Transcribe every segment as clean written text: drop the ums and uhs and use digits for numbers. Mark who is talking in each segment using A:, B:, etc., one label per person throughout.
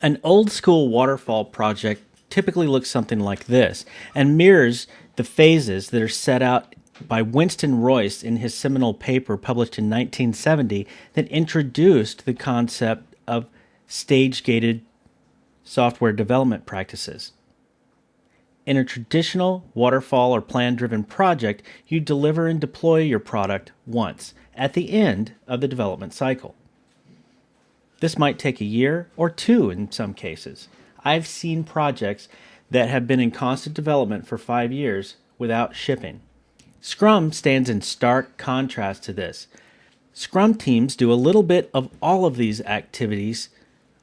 A: An old school waterfall project typically looks something like this and mirrors the phases that are set out by Winston Royce in his seminal paper published in 1970 that introduced the concept of stage-gated software development practices. In a traditional waterfall or plan-driven project, you deliver and deploy your product once at the end of the development cycle. This might take a year or two in some cases. I've seen projects that have been in constant development for 5 years without shipping. Scrum stands in stark contrast to this. Scrum teams do a little bit of all of these activities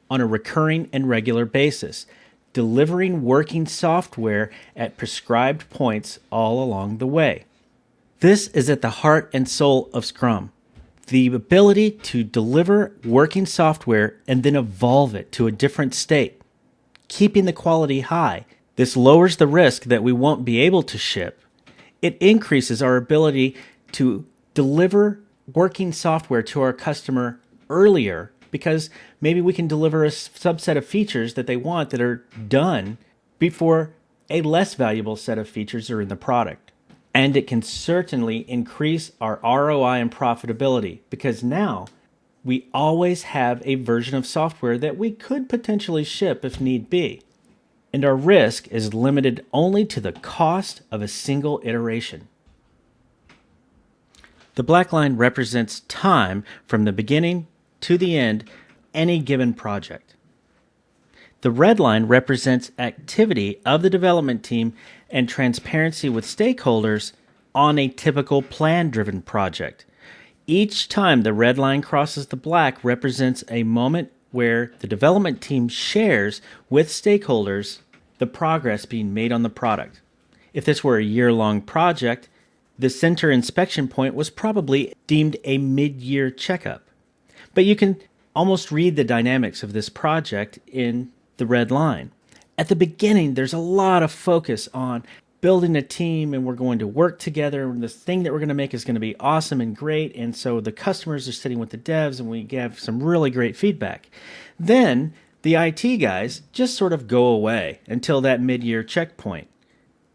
A: on a recurring and regular basis, delivering working software at prescribed points all along the way. This is at the heart and soul of Scrum. The ability to deliver working software and then evolve it to a different state, keeping the quality high. This lowers the risk that we won't be able to ship. It increases our ability to deliver working software to our customer earlier because maybe we can deliver a subset of features that they want that are done before a less valuable set of features are in the product. And it can certainly increase our ROI and profitability because now we always have a version of software that we could potentially ship if need be. And our risk is limited only to the cost of a single iteration. The black line represents time from the beginning to the end of any given project. The red line represents activity of the development team and transparency with stakeholders on a typical plan-driven project. Each time the red line crosses the black represents a moment where the development team shares with stakeholders the progress being made on the product. If this were a year-long project, the center inspection point was probably deemed a mid-year checkup. But you can almost read the dynamics of this project in the red line. At the beginning, there's a lot of focus on building a team and we're going to work together and this thing that we're going to make is going to be awesome and great. And so the customers are sitting with the devs and we have some really great feedback. Then the IT guys just sort of go away until that mid-year checkpoint,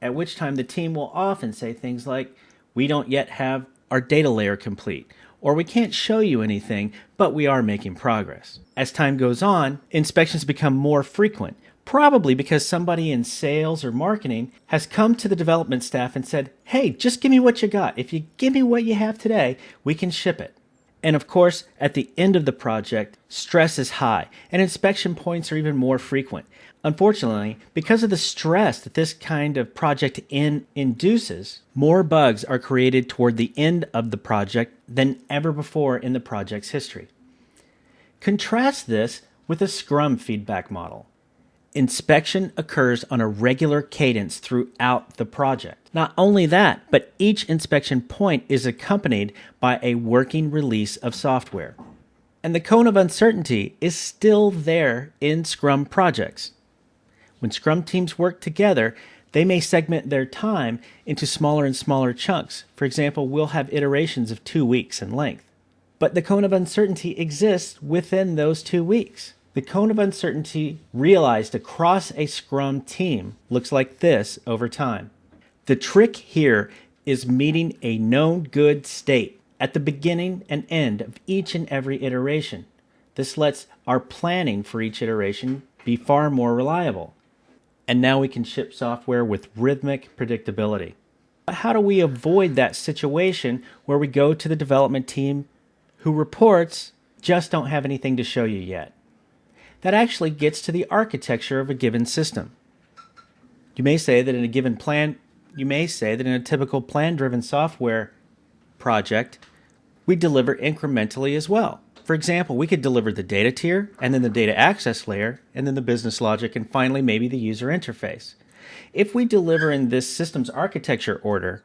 A: at which time the team will often say things like, we don't yet have our data layer complete, or we can't show you anything, but we are making progress. As time goes on, inspections become more frequent, probably because somebody in sales or marketing has come to the development staff and said, hey, just give me what you got. If you give me what you have today, we can ship it. And of course, at the end of the project, stress is high, and inspection points are even more frequent. Unfortunately, because of the stress that this kind of project induces, more bugs are created toward the end of the project than ever before in the project's history. Contrast this with a Scrum feedback model. Inspection occurs on a regular cadence throughout the project. Not only that, but each inspection point is accompanied by a working release of software. And the cone of uncertainty is still there in Scrum projects. When Scrum teams work together, they may segment their time into smaller and smaller chunks. For example, we'll have iterations of 2 weeks in length. But the cone of uncertainty exists within those 2 weeks. The cone of uncertainty realized across a Scrum team looks like this over time. The trick here is meeting a known good state at the beginning and end of each and every iteration. This lets our planning for each iteration be far more reliable. And now we can ship software with rhythmic predictability. How do we avoid that situation where we go to the development team who reports, just don't have anything to show you yet? That actually gets to the architecture of a given system. You may say that in a typical plan-driven software project, we deliver incrementally as well. For example, we could deliver the data tier, and then the data access layer, and then the business logic, and finally maybe the user interface. If we deliver in this systems architecture order,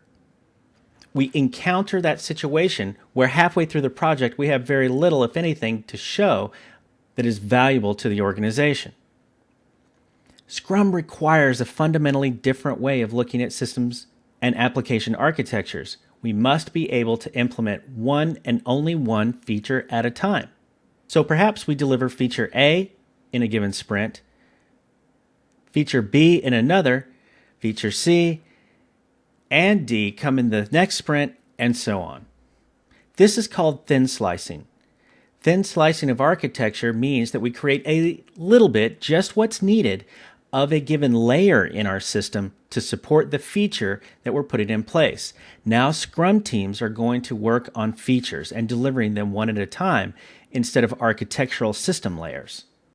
A: we encounter that situation where halfway through the project we have very little, if anything, to show that is valuable to the organization. Scrum requires a fundamentally different way of looking at systems and application architectures. We must be able to implement one and only one feature at a time. So perhaps we deliver feature A in a given sprint, feature B in another, feature C and D come in the next sprint, and so on. This is called thin slicing. Thin slicing of architecture means that we create a little bit, just what's needed, of a given layer in our system to support the feature that we're putting in place. Now Scrum teams are going to work on features and delivering them one at a time instead of architectural system layers.